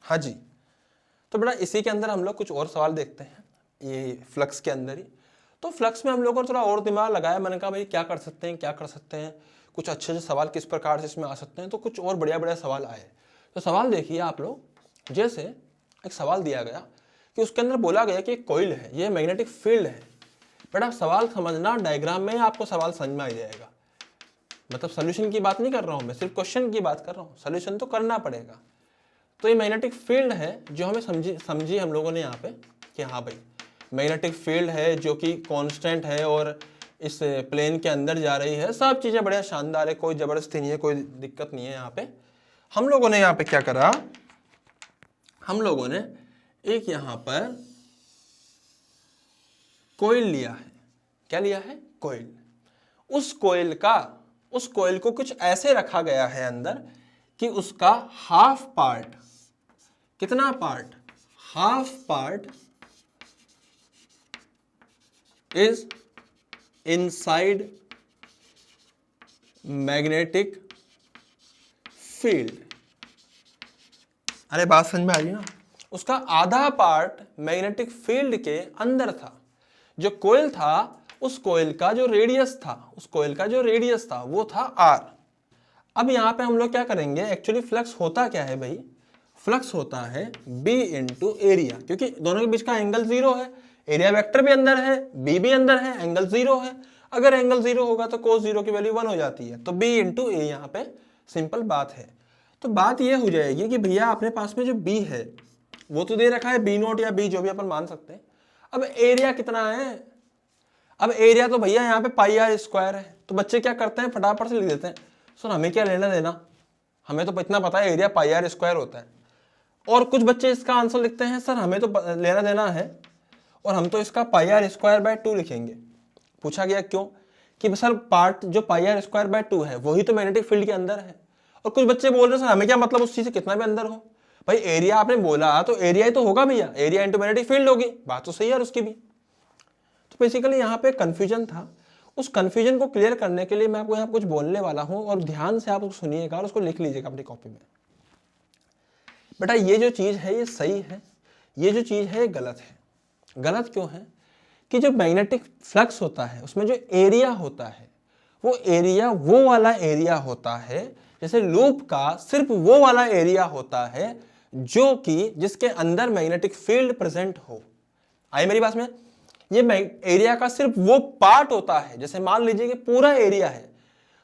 हाँ जी, तो बेटा इसी के अंदर हम लोग कुछ और सवाल देखते हैं, ये फ्लक्स के अंदर ही। तो फ्लक्स में हम लोगों ने थोड़ा और दिमाग लगाया। मैंने कहा भाई क्या कर सकते हैं, क्या कर सकते हैं, कुछ अच्छे अच्छे सवाल किस प्रकार से इसमें आ सकते हैं। तो कुछ और बढ़िया बढ़िया सवाल आए। तो सवाल देखिए आप लोग। जैसे एक सवाल दिया गया कि उसके अंदर बोला गया कि एक कॉइल है, ये मैग्नेटिक फील्ड है। बेटा सवाल समझना, डायग्राम में आपको सवाल समझ में आ जाएगा। मतलब सोल्यूशन की बात नहीं कर रहा हूँ मैं, सिर्फ क्वेश्चन की बात कर रहा हूँ। सोल्यूशन तो करना पड़ेगा। तो ये मैग्नेटिक फील्ड है जो हमें समझी हम लोगों ने यहाँ पे कि हाँ भाई मैग्नेटिक फील्ड है जो कि कांस्टेंट है और इस प्लेन के अंदर जा रही है। सब चीज़ें बढ़िया शानदार है, कोई ज़बरदस्ती नहीं है, कोई दिक्कत नहीं है। यहाँ पे हम लोगों ने यहाँ पे क्या करा, हम लोगों ने एक यहाँ पर कॉइल लिया है। क्या लिया है? कॉइल। उस कॉइल को कुछ ऐसे रखा गया है अंदर कि उसका हाफ पार्ट, कितना part, half part is inside magnetic field. अरे बात समझ में आ रही ना? उसका आधा पार्ट मैग्नेटिक फील्ड के अंदर था। जो कॉइल था, उस कॉइल का जो रेडियस था, वो था आर। अब यहां पे हम लोग क्या करेंगे, एक्चुअली फ्लक्स होता क्या है भाई? फ्लक्स होता है b इंटू एरिया, क्योंकि दोनों के बीच का एंगल 0 है। एरिया वेक्टर भी अंदर है, b भी अंदर है, एंगल 0 है। अगर एंगल 0 होगा तो cos 0 की वैल्यू 1 हो जाती है। तो b इंटू ए यहाँ पे सिंपल बात है। तो बात ये हो जाएगी कि भैया अपने पास में जो b है वो तो दे रखा है b0 या b जो भी अपन मान सकते हैं। अब एरिया कितना है? अब एरिया तो भैया यहाँ पे पाई आर स्क्वायर है। तो बच्चे क्या करते हैं, फटाफट से लिख देते हैं सर हमें क्या लेना देना, हमें तो इतना पता है एरिया पाई आर स्क्वायर होता है। और कुछ बच्चे इसका आंसर लिखते हैं सर हमें तो लेना देना है और हम तो इसका पाई आर स्क्वायर बाय 2 लिखेंगे। पूछा गया क्यों? कि सर पार्ट जो पाई आर स्क्वायर बाय 2 है वही तो मैग्नेटिक फील्ड के अंदर है। और कुछ बच्चे बोल रहे हैं सर हमें क्या मतलब उस चीज से कितना भी अंदर हो। भाई एरिया आपने बोला तो एरिया ही तो होगा भैया, एरिया इंटू मैग्नेटिक फील्ड होगी। बात तो सही है उसकी भी। तो बेसिकली यहाँ पे कंफ्यूजन था। उस कंफ्यूजन को क्लियर करने के लिए मैं आपको यहाँ कुछ बोलने वाला हूँ और ध्यान से आप उसको सुनिएगा और उसको लिख लीजिएगा अपनी कॉपी में। बेटा ये जो चीज़ है ये सही है, ये जो चीज़ है ये गलत है। गलत क्यों है? कि जो मैग्नेटिक फ्लक्स होता है उसमें जो एरिया होता है वो एरिया वो वाला एरिया होता है, जैसे लूप का सिर्फ वो वाला एरिया होता है जो कि जिसके अंदर मैग्नेटिक फील्ड प्रेजेंट हो। आई मेरी बात में? ये एरिया का सिर्फ वो पार्ट होता है। जैसे मान लीजिए कि पूरा एरिया है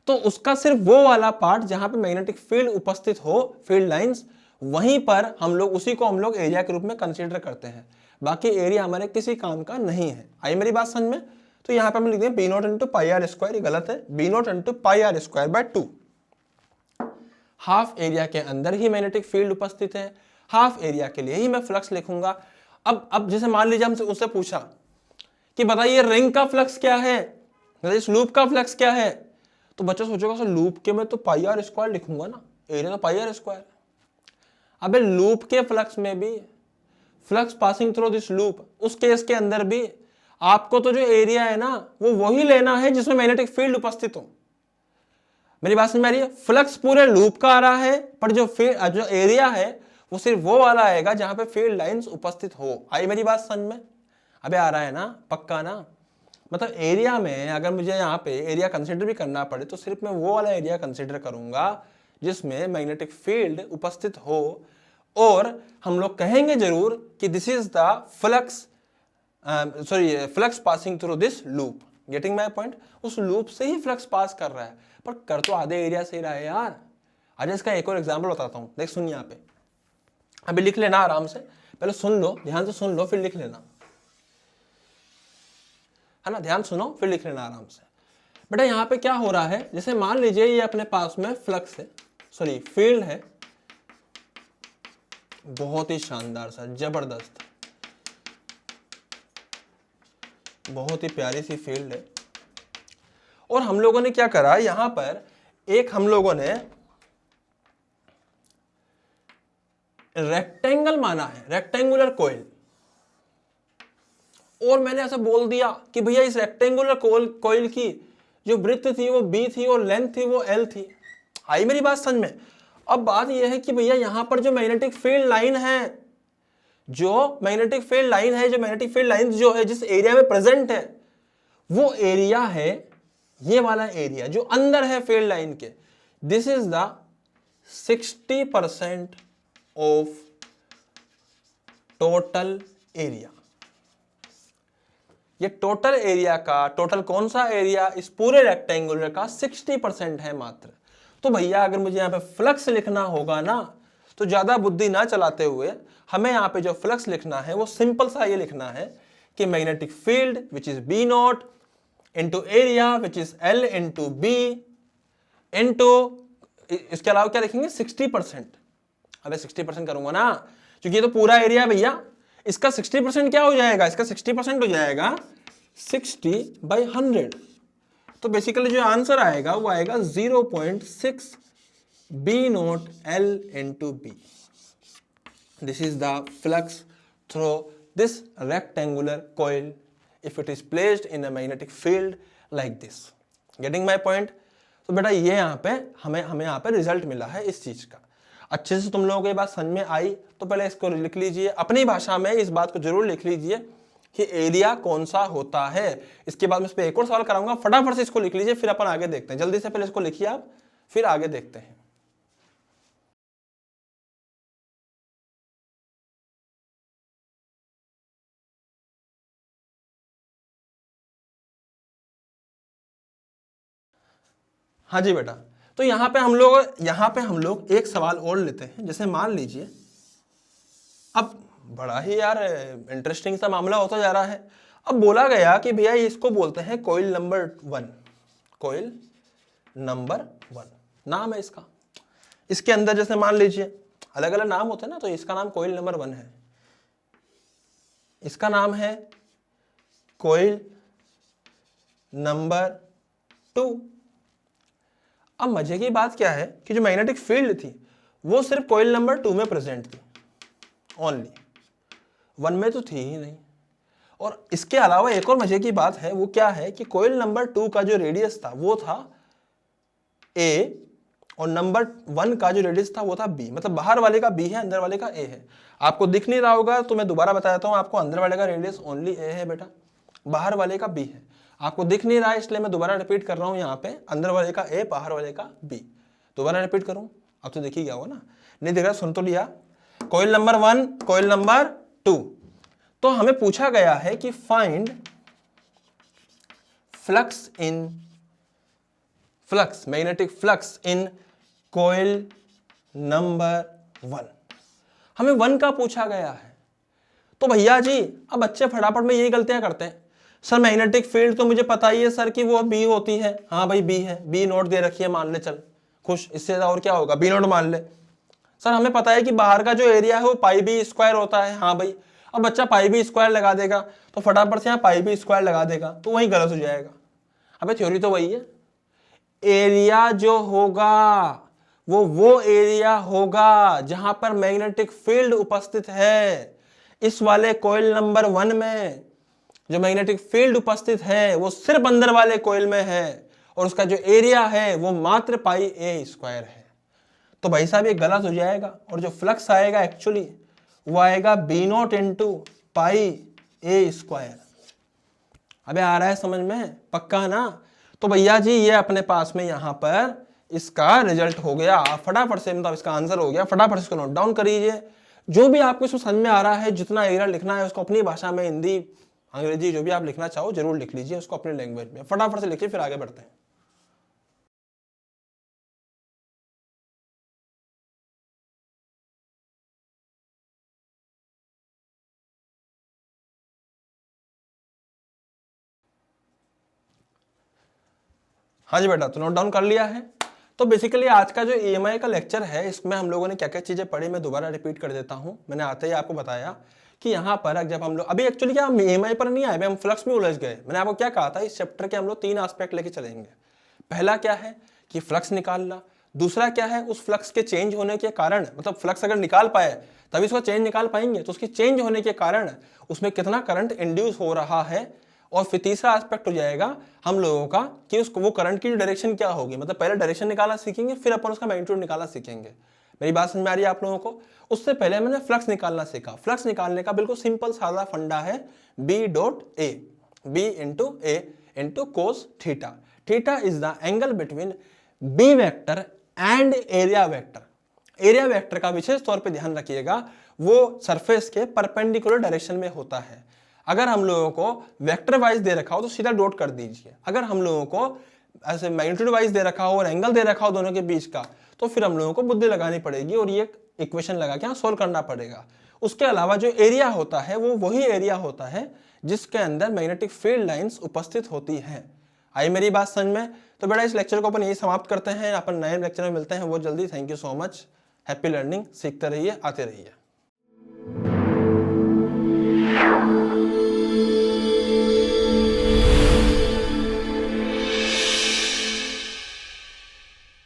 तो उसका सिर्फ वो वाला पार्ट जहां पे मैग्नेटिक फील्ड उपस्थित हो, फील्ड लाइंस, वहीं पर हम लोग उसी को हम लोग एरिया के रूप में कंसीडर करते हैं। बाकी एरिया हमारे किसी काम का नहीं है। आई मेरी बात समझ में? तो यहां पर हम लिखते हैं B naught into pi r square, ये गलत है। B naught into pi r square by 2। Half area के अंदर ही मैग्नेटिक फील्ड उपस्थित है, हाफ एरिया के लिए ही मैं फ्लक्स लिखूंगा। अब जैसे मान लीजिए हमसे उससे पूछा कि बताइए रिंग का फ्लक्स क्या है, इस लूप का फ्लक्स क्या है, तो बच्चा सोचेगा सर लूप के में तो पाई आर स्क्वायर लिखूंगा ना, एरिया तो पाई आर स्क्वायर। अबे लूप के फ्लक्स में भी, flux passing through this loop, उस केस के अंदर भी आपको तो जो एरिया है ना वो वही लेना है जिसमें मैग्नेटिक फील्ड उपस्थित हो। मेरी बात समझ में आ रही है? फ्लक्स पूरे लूप का आ रहा है, पर जो एरिया है वो सिर्फ वो वाला आएगा जहां पे फील्ड लाइंस उपस्थित हो। आई मेरी बात समझ में? अबे आ रहा है ना, पक्का ना? मतलब एरिया में अगर मुझे यहाँ पे एरिया कंसिडर भी करना पड़े तो सिर्फ मैं वो वाला एरिया कंसिडर करूंगा जिसमें मैग्नेटिक फील्ड उपस्थित हो, और हम लोग कहेंगे जरूर कि this is the flux, flux passing through this loop. Getting my point? उस लूप से ही फ्लक्स पास कर रहा है, पर कर तो आधे एरिया से ही रहा है यार। आज इसका एक और एग्जाम्पल बताता हूं, देख सुन यहाँ पे, अभी लिख लेना आराम से, पहले सुन लो, ध्यान से सुन लो, फिर लिख लेना, है ना? ध्यान सुनो फिर लिख लेना आराम से। बेटा यहाँ पे क्या हो रहा है, जैसे मान लीजिए ये अपने पास में फ्लक्स है, सॉरी फील्ड है, बहुत ही शानदार सा, जबरदस्त, बहुत ही प्यारी सी फील्ड है। और हम लोगों ने क्या करा, यहां पर एक हम लोगों ने रेक्टेंगल माना है, रेक्टेंगुलर कॉइल, और मैंने ऐसा बोल दिया कि भैया इस रेक्टेंगुलर कॉइल की जो ब्रेड्थ थी वो b थी और लेंथ थी वो l थी। आई मेरी बात समझ में? अब बात यह है कि भैया यहां पर जो मैग्नेटिक फील्ड लाइन है, जो मैग्नेटिक फील्ड लाइन है, जो मैग्नेटिक फील्ड लाइन जो है जिस एरिया में प्रेजेंट है, वो एरिया है ये वाला एरिया जो अंदर है फील्ड लाइन के। This is the 60% of total area. ये टोटल एरिया का, टोटल कौन सा एरिया? इस पूरे रेक्टेंगुलर का 60% है मात्र। तो भैया अगर मुझे यहाँ पे फ्लक्स लिखना होगा ना, तो ज्यादा बुद्धि ना चलाते हुए हमें यहाँ पे जो फ्लक्स लिखना है वो सिंपल सा ये लिखना है कि magnetic field which is B naught into area which is L into B into, इसके अलावा क्या लिखेंगे? 60%। अरे 60% करूंगा ना, क्योंकि ये तो पूरा एरिया है भैया, इसका 60% क्या हो जाएगा? इसका 60% हो जाएगा 60/100। तो बेसिकली जो आंसर आएगा वो आएगा 0.6 B naught L into B. This is the flux through this rectangular coil if it is placed in a magnetic field like this. Getting my point? तो बेटा ये यहाँ पे हमें यहाँ पे रिजल्ट मिला है इस चीज का। अच्छे से तुम लोगों को ये बात समझ में आई तो पहले इसको लिख लीजिए अपनी भाषा में, इस बात को जरूर लिख लीजिए कि एरिया कौन सा होता है। इसके बाद मैं इस पर एक और सवाल कराऊंगा, फटाफट से इसको लिख लीजिए, फिर अपन आगे देखते हैं। जल्दी से पहले इसको लिखिए आप, फिर आगे देखते हैं। हाँ जी बेटा, तो यहाँ पे हम लोग एक सवाल और लेते हैं। जैसे मान लीजिए, अब बड़ा ही यार इंटरेस्टिंग सा मामला होता जा रहा है। अब बोला गया कि भैया इसको बोलते हैं कॉइल नंबर 1, कॉइल नंबर 1 नाम है इसका। इसके अंदर जैसे मान लीजिए अलग अलग नाम होते हैं ना, तो इसका नाम कॉइल नंबर 1 है, इसका नाम है कॉइल नंबर 2। अब मजे की बात क्या है कि जो मैग्नेटिक फील्ड थी वो सिर्फ कॉइल नंबर 2 में प्रेजेंट थी ओनली, 1 में तो थी ही नहीं। और इसके अलावा एक और मजे की बात है, वो क्या है कि कॉइल नंबर 2 का जो रेडियस था वो था A, और नंबर 1 का जो रेडियस था वो था B। मतलब बाहर वाले का B है, अंदर वाले का A है। आपको दिख नहीं रहा होगा तो मैं दोबारा बता देता हूं आपको, अंदर वाले का रेडियस ओनली A है बेटा, बाहर वाले का B है। आपको दिख नहीं रहा है इसलिए मैं दोबारा रिपीट कर रहा हूं, यहाँ पे अंदर वाले का A, बाहर वाले का B। दोबारा रिपीट करूं, अब तो देखिए क्या होगा ना, नहीं दिख रहा, सुन तो लिया। Coil number 1, coil number 2। तो हमें पूछा गया है कि find flux in, flux, magnetic flux in coil number 1। हमें 1 का पूछा गया है। तो भैया जी अब बच्चे फटाफट में यही गलतियां करते हैं, सर मैग्नेटिक फील्ड तो मुझे पता ही है सर कि वो B होती है। हाँ भाई B है, B नोट दे रखी है, मान ले, चल खुश, इससे ज्यादा और क्या होगा, B नोट मान ले। सर हमें पता है कि बाहर का जो एरिया है वो पाई बी स्क्वायर होता है। हाँ भाई, अब बच्चा पाई बी स्क्वायर लगा देगा तो फटाफट से यहाँ पाई बी स्क्वायर लगा देगा तो वही गलत हो जाएगा। अबे थ्योरी तो वही है, एरिया जो होगा वो एरिया होगा जहां पर मैग्नेटिक फील्ड उपस्थित है। इस वाले कॉइल नंबर 1 में जो मैग्नेटिक फील्ड उपस्थित है वो सिर्फ अंदर वाले कॉइल में है, और उसका जो एरिया है वो मात्र पाई ए स्क्वायर है। तो भाई साहब ये गलत हो जाएगा और जो फ्लक्स आएगा एक्चुअली वो आएगा B naught into pi a square. अबे आ रहा है समझ में, पक्का ना? तो भैया जी ये अपने पास में यहाँ पर इसका रिजल्ट हो गया, फटाफट से मतलब इसका आंसर हो गया, फटाफट इसको नोट डाउन करिए। जो भी आपको इसमें समझ में आ रहा है, जितना एरिया लिखना है उसको अपनी भाषा में, हिंदी अंग्रेजी जो भी आप लिखना चाहो जरूर लिख लीजिए उसको अपनी लैंग्वेज में, फटाफट से लिखिए फिर आगे बढ़ते हैं। हाँ जी बेटा, तो नोट डाउन कर लिया है। तो बेसिकली आज का जो ईएमआई का लेक्चर है इसमें हम लोगों ने क्या क्या चीजें पढ़ी, मैं दोबारा रिपीट कर देता हूँ। मैंने आते ही आपको बताया कि यहाँ पर जब हम लोग अभी एक्चुअली क्या हम ईएमआई पर नहीं आए, हम फ्लक्स में उलझ गए। मैंने आपको क्या कहा था, इस चैप्टर के हम लोग 3 एस्पेक्ट लेके चलेंगे। पहला क्या है कि फ्लक्स निकालना, दूसरा क्या है उस फ्लक्स के चेंज होने के कारण, मतलब फ्लक्स अगर निकाल पाए तभी उसका चेंज निकाल पाएंगे, तो उसके चेंज होने के कारण उसमें कितना करंट इंड्यूस हो रहा है। और फिर तीसरा एस्पेक्ट हो जाएगा हम लोगों का कि उसको वो करंट की डायरेक्शन क्या होगी, मतलब पहले डायरेक्शन निकालना सीखेंगे फिर अपन उसका मैग्नीट्यूड निकालना सीखेंगे। मेरी बात समझ में आ रही है आप लोगों को? उससे पहले मैंने फ्लक्स निकालना सीखा। फ्लक्स निकालने का बिल्कुल सिंपल सादा फंडा है, B dot A, B into A into cos theta. Theta is the angle between B vector and area vector. Area vector का विशेष तौर पे ध्यान रखिएगा, वो सरफेस के परपेंडिकुलर डायरेक्शन में होता है। अगर हम लोगों को वेक्टर वाइज दे रखा हो तो सीधा डॉट कर दीजिए, अगर हम लोगों को ऐसे मैग्नीट्यूड वाइज दे रखा हो और एंगल दे रखा हो दोनों के बीच का, तो फिर हम लोगों को बुद्धि लगानी पड़ेगी और ये इक्वेशन लगा के सोल्व करना पड़ेगा। उसके अलावा जो एरिया होता है वो वही एरिया होता है जिसके अंदर मैग्नेटिक फील्ड लाइंस उपस्थित होती हैं। आई मेरी बात समझ में? तो बेटा इस लेक्चर को अपन यही समाप्त करते हैं, अपन नए लेक्चर में मिलते हैं वो जल्दी। Thank you so much, happy learning, सीखते रहिए, आते रहिए।